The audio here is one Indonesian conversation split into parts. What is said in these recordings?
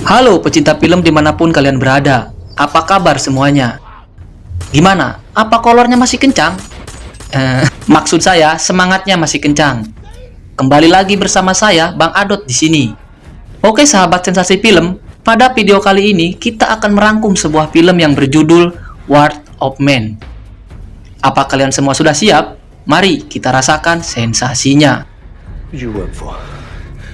Halo pecinta film dimanapun kalian berada, apa kabar semuanya? Gimana? Apa kolornya masih kencang? Maksud saya semangatnya masih kencang. Kembali lagi bersama saya Bang Adot di sini. Oke sahabat sensasi film, pada video kali ini kita akan merangkum sebuah film yang berjudul Wrath of Man. Apa kalian semua sudah siap? Mari kita rasakan sensasinya. Who'd you work for?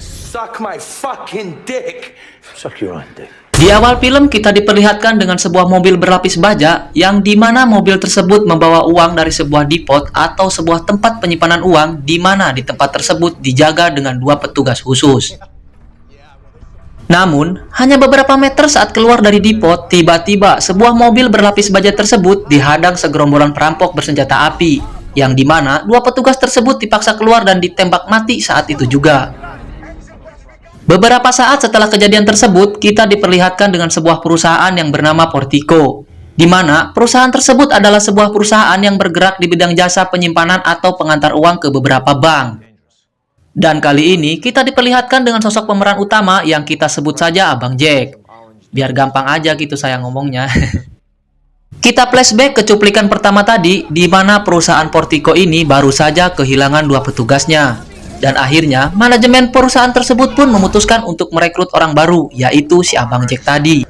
Suck my fucking dick. Suck your own dick. Di awal film kita diperlihatkan dengan sebuah mobil berlapis baja yang dimana mobil tersebut membawa uang dari sebuah depot atau sebuah tempat penyimpanan uang di mana di tempat tersebut dijaga dengan 2 petugas khusus. Namun, hanya beberapa meter saat keluar dari depot, tiba-tiba sebuah mobil berlapis baja tersebut dihadang segerombolan perampok bersenjata api yang dimana 2 petugas tersebut dipaksa keluar dan ditembak mati saat itu juga. Beberapa saat setelah kejadian tersebut, kita diperlihatkan dengan sebuah perusahaan yang bernama Portico, di mana perusahaan tersebut adalah sebuah perusahaan yang bergerak di bidang jasa penyimpanan atau pengantar uang ke beberapa bank. Dan kali ini kita diperlihatkan dengan sosok pemeran utama yang kita sebut saja Abang Jack. Biar gampang aja gitu saya ngomongnya. Kita flashback ke cuplikan pertama tadi, di mana perusahaan Portico ini baru saja kehilangan 2 petugasnya. Dan akhirnya, manajemen perusahaan tersebut pun memutuskan untuk merekrut orang baru, yaitu si Abang Jack tadi.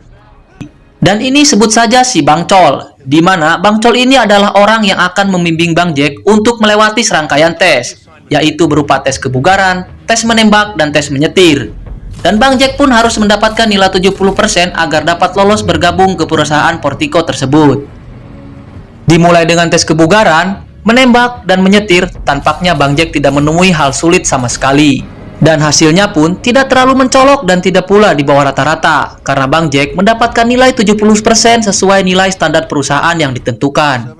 Dan ini sebut saja si Bang Chol, di mana Bang Chol ini adalah orang yang akan membimbing Bang Jack untuk melewati serangkaian tes, yaitu berupa tes kebugaran, tes menembak, dan tes menyetir. Dan Bang Jack pun harus mendapatkan nilai 70% agar dapat lolos bergabung ke perusahaan Portico tersebut. Dimulai dengan tes kebugaran, menembak, dan menyetir, tampaknya Bang Jack tidak menemui hal sulit sama sekali. Dan hasilnya pun tidak terlalu mencolok dan tidak pula di bawah rata-rata, karena Bang Jack mendapatkan nilai 70% sesuai nilai standar perusahaan yang ditentukan.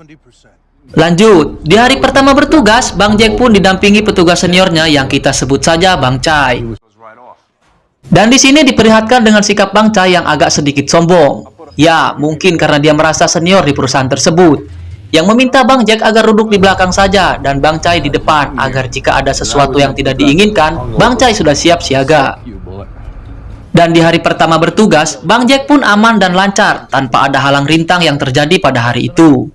Lanjut, di hari pertama bertugas, Bang Jack pun didampingi petugas seniornya yang kita sebut saja Bang Chai. Dan di sini diperlihatkan dengan sikap Bang Chai yang agak sedikit sombong. Ya, mungkin karena dia merasa senior di perusahaan tersebut, yang meminta Bang Jack agar duduk di belakang saja dan Bang Chai di depan agar jika ada sesuatu yang tidak diinginkan, Bang Chai sudah siap siaga. Dan di hari pertama bertugas, Bang Jack pun aman dan lancar tanpa ada halang rintang yang terjadi pada hari itu.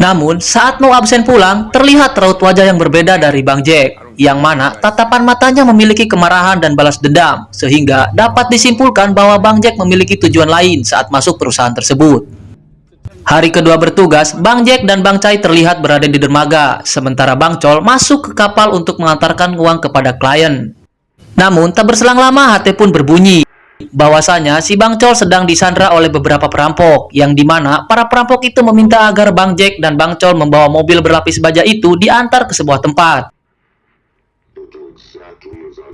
Namun, saat mau absen pulang, terlihat raut wajah yang berbeda dari Bang Jack, yang mana tatapan matanya memiliki kemarahan dan balas dendam, sehingga dapat disimpulkan bahwa Bang Jack memiliki tujuan lain saat masuk perusahaan tersebut. Hari kedua bertugas, Bang Jack dan Bang Chai terlihat berada di dermaga, sementara Bang Chol masuk ke kapal untuk mengantarkan uang kepada klien. Namun, tak berselang lama HT pun berbunyi, bahwasanya si Bang Chol sedang disandra oleh beberapa perampok, yang dimana para perampok itu meminta agar Bang Jack dan Bang Chol membawa mobil berlapis baja itu diantar ke sebuah tempat.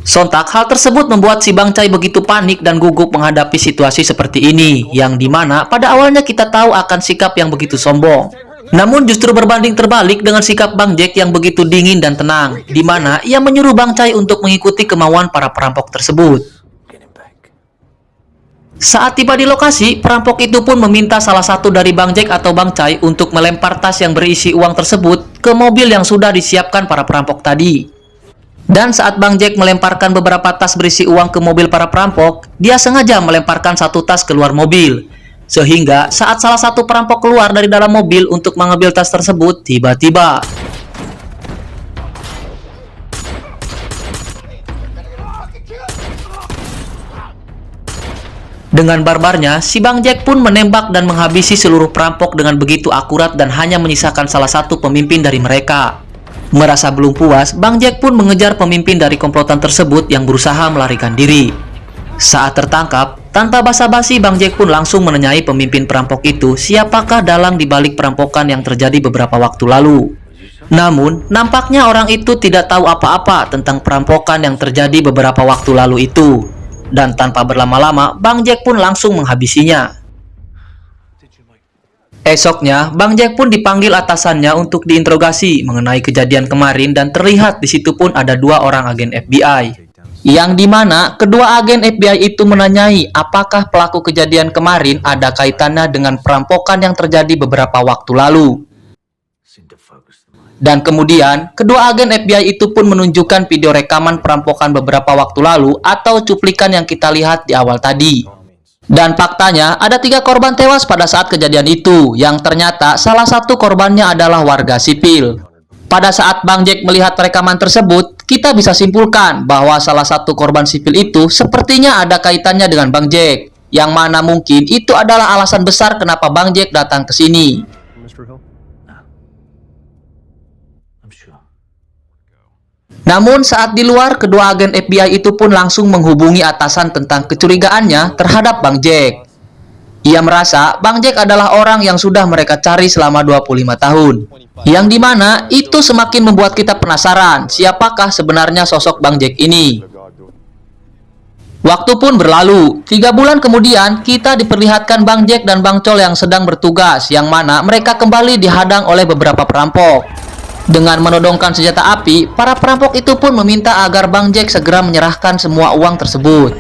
Sontak hal tersebut membuat si Bang Chai begitu panik dan gugup menghadapi situasi seperti ini, yang dimana pada awalnya kita tahu akan sikap yang begitu sombong. Namun justru berbanding terbalik dengan sikap Bang Jack yang begitu dingin dan tenang, dimana ia menyuruh Bang Chai untuk mengikuti kemauan para perampok tersebut. Saat tiba di lokasi, perampok itu pun meminta salah satu dari Bang Jack atau Bang Chai untuk melempar tas yang berisi uang tersebut ke mobil yang sudah disiapkan para perampok tadi. Dan saat Bang Jack melemparkan beberapa tas berisi uang ke mobil para perampok, dia sengaja melemparkan satu tas keluar mobil. Sehingga saat salah satu perampok keluar dari dalam mobil untuk mengambil tas tersebut, tiba-tiba dengan barbarnya, si Bang Jack pun menembak dan menghabisi seluruh perampok dengan begitu akurat dan hanya menyisakan salah satu pemimpin dari mereka. Merasa belum puas, Bang Jack pun mengejar pemimpin dari komplotan tersebut yang berusaha melarikan diri. Saat tertangkap, tanpa basa-basi Bang Jack pun langsung menanyai pemimpin perampok itu siapakah dalang dibalik perampokan yang terjadi beberapa waktu lalu. Namun, nampaknya orang itu tidak tahu apa-apa tentang perampokan yang terjadi beberapa waktu lalu itu. Dan tanpa berlama-lama, Bang Jack pun langsung menghabisinya. Esoknya, Bang Jack pun dipanggil atasannya untuk diinterogasi mengenai kejadian kemarin dan terlihat di situ pun ada 2 orang agen FBI. Yang dimana kedua agen FBI itu menanyai apakah pelaku kejadian kemarin ada kaitannya dengan perampokan yang terjadi beberapa waktu lalu. Dan kemudian, kedua agen FBI itu pun menunjukkan video rekaman perampokan beberapa waktu lalu atau cuplikan yang kita lihat di awal tadi. Dan faktanya, ada 3 korban tewas pada saat kejadian itu, yang ternyata salah satu korbannya adalah warga sipil. Pada saat Bang Jack melihat rekaman tersebut, kita bisa simpulkan bahwa salah satu korban sipil itu sepertinya ada kaitannya dengan Bang Jack, yang mana mungkin itu adalah alasan besar kenapa Bang Jack datang ke sini. Namun saat di luar, kedua agen FBI itu pun langsung menghubungi atasan tentang kecurigaannya terhadap Bang Jack. Ia merasa Bang Jack adalah orang yang sudah mereka cari selama 25 tahun. Yang dimana itu semakin membuat kita penasaran siapakah sebenarnya sosok Bang Jack ini. Waktu pun berlalu, 3 bulan kemudian kita diperlihatkan Bang Jack dan Bang Chol yang sedang bertugas, yang mana mereka kembali dihadang oleh beberapa perampok. Dengan menodongkan senjata api, para perampok itu pun meminta agar Bang Jack segera menyerahkan semua uang tersebut.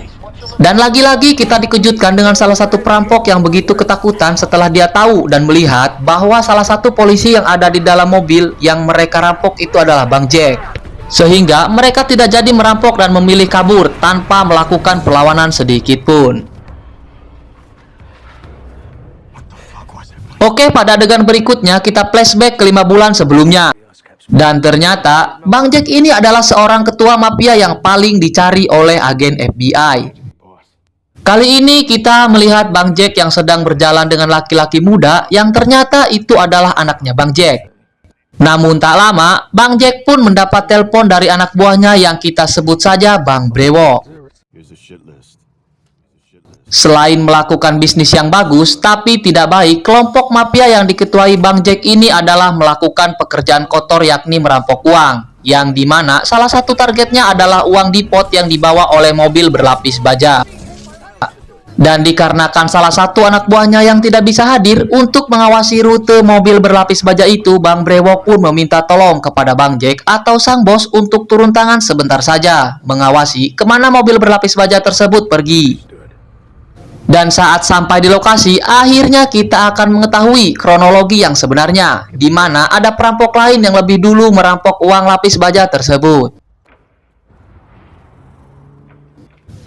Dan lagi-lagi kita dikejutkan dengan salah satu perampok yang begitu ketakutan setelah dia tahu dan melihat bahwa salah satu polisi yang ada di dalam mobil yang mereka rampok itu adalah Bang Jack. Sehingga mereka tidak jadi merampok dan memilih kabur tanpa melakukan perlawanan sedikit pun. Oke, pada adegan berikutnya kita flashback ke 5 bulan sebelumnya. Dan ternyata Bang Jack ini adalah seorang ketua mafia yang paling dicari oleh agen FBI. Kali ini kita melihat Bang Jack yang sedang berjalan dengan laki-laki muda yang ternyata itu adalah anaknya Bang Jack. Namun tak lama, Bang Jack pun mendapat telepon dari anak buahnya yang kita sebut saja Bang Brewok. Selain melakukan bisnis yang bagus tapi tidak baik, kelompok mafia yang diketuai Bang Jack ini adalah melakukan pekerjaan kotor yakni merampok uang, yang dimana salah satu targetnya adalah uang dipot yang dibawa oleh mobil berlapis baja. Dan dikarenakan salah satu anak buahnya yang tidak bisa hadir untuk mengawasi rute mobil berlapis baja itu, Bang Brewok pun meminta tolong kepada Bang Jack atau sang bos untuk turun tangan sebentar saja mengawasi kemana mobil berlapis baja tersebut pergi. Dan saat sampai di lokasi, akhirnya kita akan mengetahui kronologi yang sebenarnya, di mana ada perampok lain yang lebih dulu merampok uang lapis baja tersebut.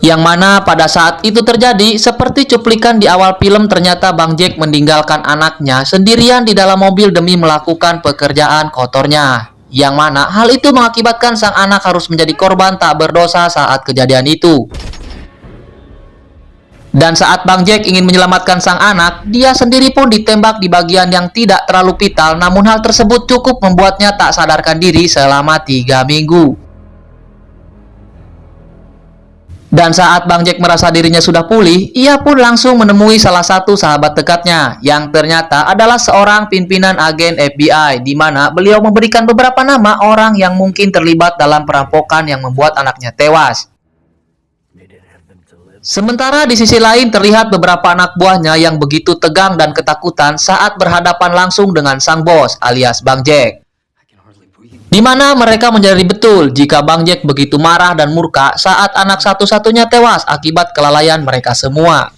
Yang mana pada saat itu terjadi, seperti cuplikan di awal film, ternyata Bang Jack meninggalkan anaknya sendirian di dalam mobil demi melakukan pekerjaan kotornya. Yang mana hal itu mengakibatkan sang anak harus menjadi korban tak berdosa saat kejadian itu. Dan saat Bang Jack ingin menyelamatkan sang anak, dia sendiri pun ditembak di bagian yang tidak terlalu vital, namun hal tersebut cukup membuatnya tak sadarkan diri selama 3 minggu. Dan saat Bang Jack merasa dirinya sudah pulih, ia pun langsung menemui salah satu sahabat dekatnya, yang ternyata adalah seorang pimpinan agen FBI, di mana beliau memberikan beberapa nama orang yang mungkin terlibat dalam perampokan yang membuat anaknya tewas. Sementara di sisi lain terlihat beberapa anak buahnya yang begitu tegang dan ketakutan saat berhadapan langsung dengan sang bos alias Bang Jack. Di mana mereka menyadari betul jika Bang Jack begitu marah dan murka saat anak satu-satunya tewas akibat kelalaian mereka semua.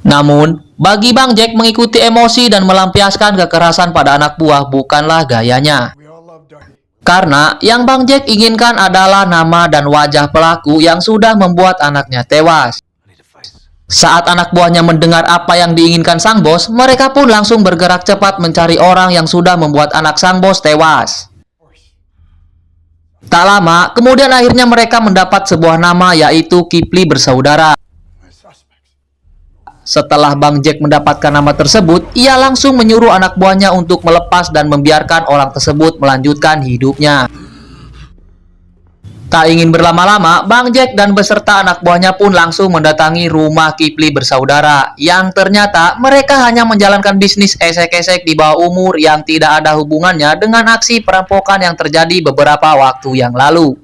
Namun, bagi Bang Jack mengikuti emosi dan melampiaskan kekerasan pada anak buah bukanlah gayanya. Karena yang Bang Jack inginkan adalah nama dan wajah pelaku yang sudah membuat anaknya tewas. Saat anak buahnya mendengar apa yang diinginkan sang bos, mereka pun langsung bergerak cepat mencari orang yang sudah membuat anak sang bos tewas. Tak lama, kemudian akhirnya mereka mendapat sebuah nama, yaitu Kipli Bersaudara. Setelah Bang Jack mendapatkan nama tersebut, ia langsung menyuruh anak buahnya untuk melepas dan membiarkan orang tersebut melanjutkan hidupnya. Tak ingin berlama-lama, Bang Jack dan beserta anak buahnya pun langsung mendatangi rumah Kipli Bersaudara, yang ternyata mereka hanya menjalankan bisnis esek-esek di bawah umur yang tidak ada hubungannya dengan aksi perampokan yang terjadi beberapa waktu yang lalu.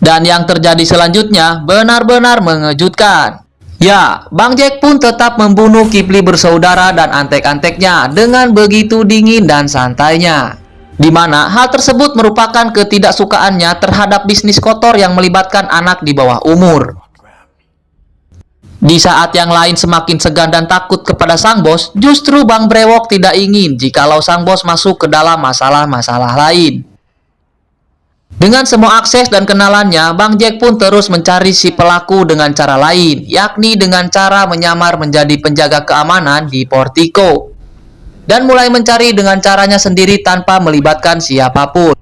Dan yang terjadi selanjutnya benar-benar mengejutkan. Ya, Bang Jack pun tetap membunuh Kipli Bersaudara dan antek-anteknya dengan begitu dingin dan santainya. Di mana hal tersebut merupakan ketidaksukaannya terhadap bisnis kotor yang melibatkan anak di bawah umur. Di saat yang lain semakin segan dan takut kepada sang bos, justru Bang Brewok tidak ingin jikalau sang bos masuk ke dalam masalah-masalah lain. Dengan semua akses dan kenalannya, Bang Jack pun terus mencari si pelaku dengan cara lain, yakni dengan cara menyamar menjadi penjaga keamanan di Portico. Dan mulai mencari dengan caranya sendiri tanpa melibatkan siapapun.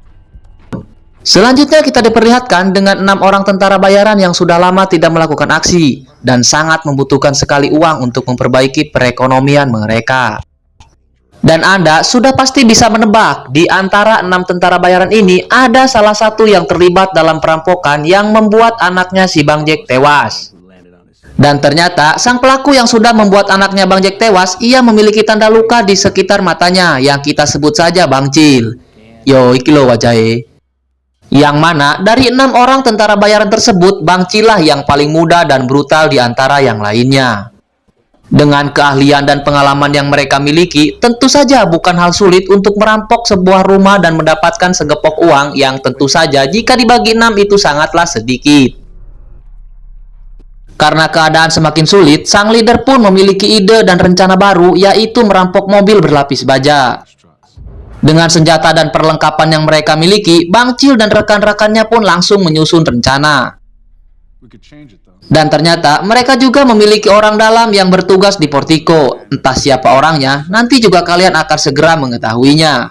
Selanjutnya kita diperlihatkan dengan 6 orang tentara bayaran yang sudah lama tidak melakukan aksi dan sangat membutuhkan sekali uang untuk memperbaiki perekonomian mereka. Dan Anda sudah pasti bisa menebak, di antara 6 tentara bayaran ini ada salah satu yang terlibat dalam perampokan yang membuat anaknya si Bang Jack tewas. Dan ternyata sang pelaku yang sudah membuat anaknya Bang Jack tewas, ia memiliki tanda luka di sekitar matanya yang kita sebut saja Bang Cil. Yo, iki lo wajahnya. Yang mana dari 6 orang tentara bayaran tersebut, Bang Cil lah yang paling muda dan brutal di antara yang lainnya. Dengan keahlian dan pengalaman yang mereka miliki, tentu saja bukan hal sulit untuk merampok sebuah rumah dan mendapatkan segepok uang yang tentu saja jika dibagi 6 itu sangatlah sedikit. Karena keadaan semakin sulit, sang leader pun memiliki ide dan rencana baru, yaitu merampok mobil berlapis baja. Dengan senjata dan perlengkapan yang mereka miliki, Bang Cil dan rekan-rekannya pun langsung menyusun rencana. Dan ternyata mereka juga memiliki orang dalam yang bertugas di Portico. Entah siapa orangnya, nanti juga kalian akan segera mengetahuinya.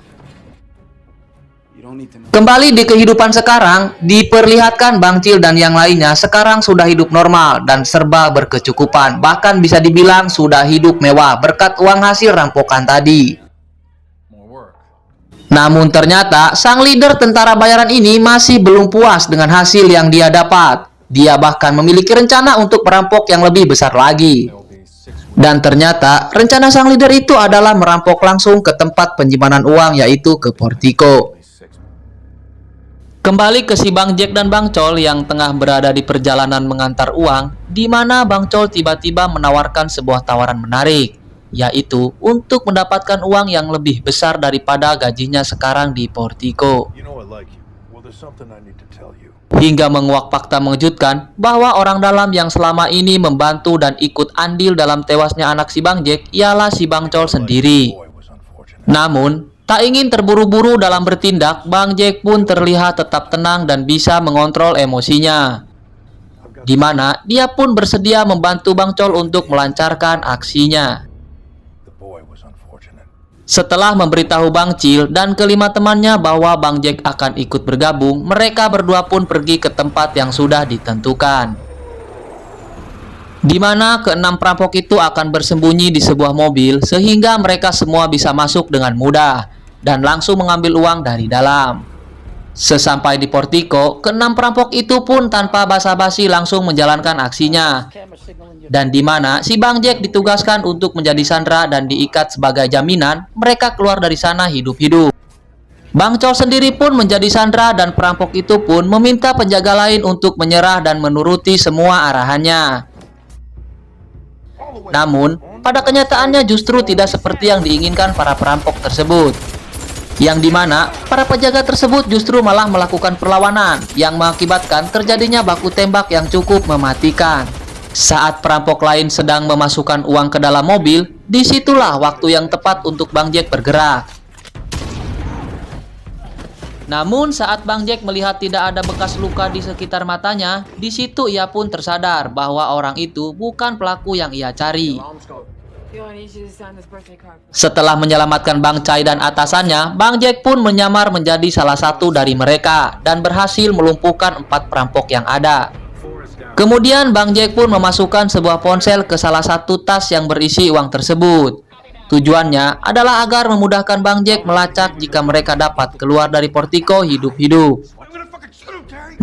Kembali di kehidupan sekarang, diperlihatkan Bang Cil dan yang lainnya sekarang sudah hidup normal dan serba berkecukupan. Bahkan bisa dibilang sudah hidup mewah berkat uang hasil rampokan tadi. Namun ternyata sang leader tentara bayaran ini masih belum puas dengan hasil yang dia dapat. Dia bahkan memiliki rencana untuk merampok yang lebih besar lagi. Dan ternyata rencana sang leader itu adalah merampok langsung ke tempat penyimpanan uang, yaitu ke Portico. Kembali ke si Bang Jack dan Bang Col yang tengah berada di perjalanan mengantar uang, di mana Bang Col tiba-tiba menawarkan sebuah tawaran menarik, yaitu untuk mendapatkan uang yang lebih besar daripada gajinya sekarang di Portico. Hingga menguak fakta mengejutkan bahwa orang dalam yang selama ini membantu dan ikut andil dalam tewasnya anak si Bang Jack ialah si Bang Col sendiri. Namun, tak ingin terburu-buru dalam bertindak, Bang Jack pun terlihat tetap tenang dan bisa mengontrol emosinya. Di mana dia pun bersedia membantu Bang Col untuk melancarkan aksinya. Setelah memberitahu Bang Cil dan kelima temannya bahwa Bang Jack akan ikut bergabung, mereka berdua pun pergi ke tempat yang sudah ditentukan. Di mana ke-6 perampok itu akan bersembunyi di sebuah mobil sehingga mereka semua bisa masuk dengan mudah dan langsung mengambil uang dari dalam. Sesampai di Portico, ke-6 perampok itu pun tanpa basa-basi langsung menjalankan aksinya. Dan di mana si Bang Jack ditugaskan untuk menjadi sandera dan diikat sebagai jaminan mereka keluar dari sana hidup-hidup. Bang Col sendiri pun menjadi sandera dan perampok itu pun meminta penjaga lain untuk menyerah dan menuruti semua arahannya. Namun, pada kenyataannya justru tidak seperti yang diinginkan para perampok tersebut. Yang dimana para penjaga tersebut justru malah melakukan perlawanan yang mengakibatkan terjadinya baku tembak yang cukup mematikan. Saat perampok lain sedang memasukkan uang ke dalam mobil, disitulah waktu yang tepat untuk Bang Jack bergerak. Namun saat Bang Jack melihat tidak ada bekas luka di sekitar matanya, di situ ia pun tersadar bahwa orang itu bukan pelaku yang ia cari. Setelah menyelamatkan Bang Cai dan atasannya, Bang Jack pun menyamar menjadi salah satu dari mereka dan berhasil melumpuhkan 4 perampok yang ada. Kemudian Bang Jack pun memasukkan sebuah ponsel ke salah satu tas yang berisi uang tersebut. Tujuannya adalah agar memudahkan Bang Jack melacak jika mereka dapat keluar dari Portico hidup-hidup.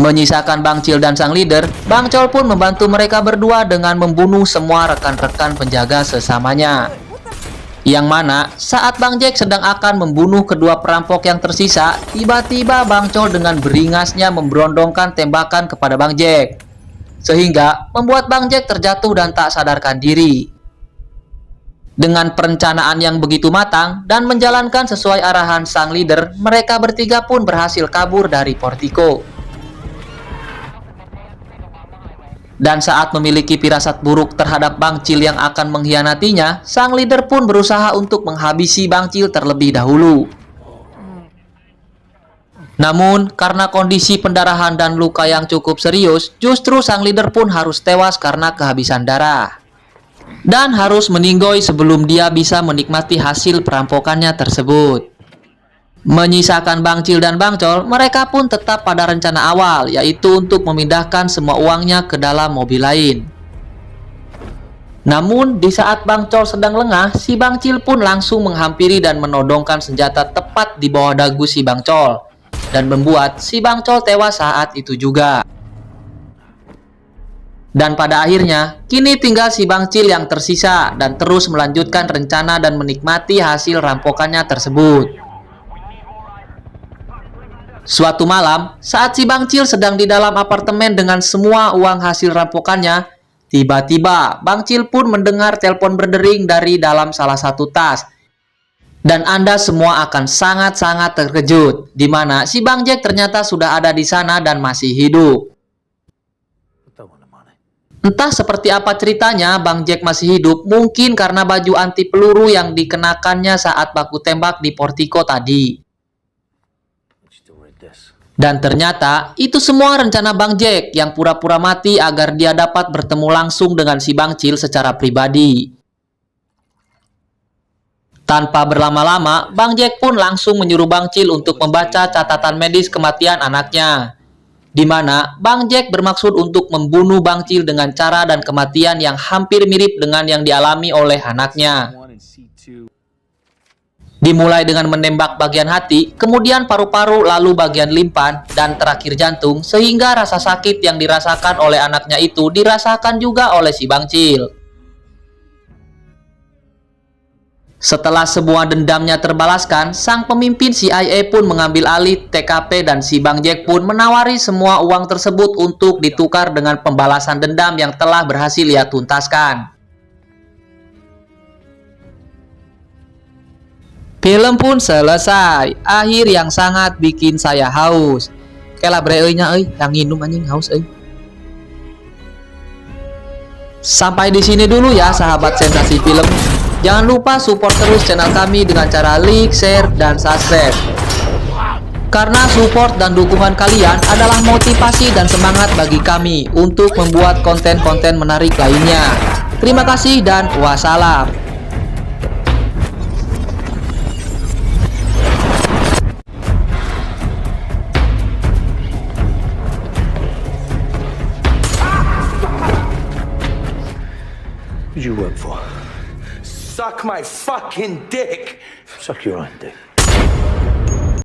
Menyisakan Bang Cil dan sang leader, Bang Col pun membantu mereka berdua dengan membunuh semua rekan-rekan penjaga sesamanya. Yang mana saat Bang Jack sedang akan membunuh kedua perampok yang tersisa, tiba-tiba Bang Col dengan beringasnya memberondongkan tembakan kepada Bang Jack, sehingga membuat Bang Jack terjatuh dan tak sadarkan diri. Dengan perencanaan yang begitu matang dan menjalankan sesuai arahan sang leader, mereka bertiga pun berhasil kabur dari Portico. Dan saat memiliki firasat buruk terhadap Bang Cil yang akan mengkhianatinya, sang leader pun berusaha untuk menghabisi Bang Cil terlebih dahulu. Namun, karena kondisi pendarahan dan luka yang cukup serius, justru sang leader pun harus tewas karena kehabisan darah. Dan harus meninggoy sebelum dia bisa menikmati hasil perampokannya tersebut. Menyisakan Bang Cil dan Bang Col, mereka pun tetap pada rencana awal, yaitu untuk memindahkan semua uangnya ke dalam mobil lain. Namun, di saat Bang Col sedang lengah, si Bang Cil pun langsung menghampiri dan menodongkan senjata tepat di bawah dagu si Bang Col, dan membuat si Bang Col tewas saat itu juga. Dan pada akhirnya, kini tinggal si Bang Cil yang tersisa dan terus melanjutkan rencana dan menikmati hasil rampokannya tersebut. Suatu malam, saat si Bang Cil sedang di dalam apartemen dengan semua uang hasil rampokannya, tiba-tiba Bang Cil pun mendengar telepon berdering dari dalam salah satu tas. Dan Anda semua akan sangat-sangat terkejut, di mana si Bang Jack ternyata sudah ada di sana dan masih hidup. Entah seperti apa ceritanya Bang Jack masih hidup, mungkin karena baju anti peluru yang dikenakannya saat baku tembak di portiko tadi. Dan ternyata itu semua rencana Bang Jack yang pura-pura mati agar dia dapat bertemu langsung dengan si Bang Cil secara pribadi. Tanpa berlama-lama, Bang Jack pun langsung menyuruh Bang Cil untuk membaca catatan medis kematian anaknya. Di mana Bang Jack bermaksud untuk membunuh Bang Cil dengan cara dan kematian yang hampir mirip dengan yang dialami oleh anaknya. Dimulai dengan menembak bagian hati, kemudian paru-paru, lalu bagian limpan, dan terakhir jantung, sehingga rasa sakit yang dirasakan oleh anaknya itu dirasakan juga oleh si Bang Cil. Setelah semua dendamnya terbalaskan, sang pemimpin CIA pun mengambil alih TKP dan si Bang Jack pun menawari semua uang tersebut untuk ditukar dengan pembalasan dendam yang telah berhasil ia tuntaskan. Film pun selesai, akhir yang sangat bikin saya haus. Kela bre euy nya euy, yang nginum anjing haus euy. Sampai di sini dulu ya sahabat sensasi film. Jangan lupa support terus channel kami dengan cara like, share, dan subscribe. Karena support dan dukungan kalian adalah motivasi dan semangat bagi kami untuk membuat konten-konten menarik lainnya. Terima kasih dan wassalam. Who'd you work for? Suck my fucking dick! Suck your own dick.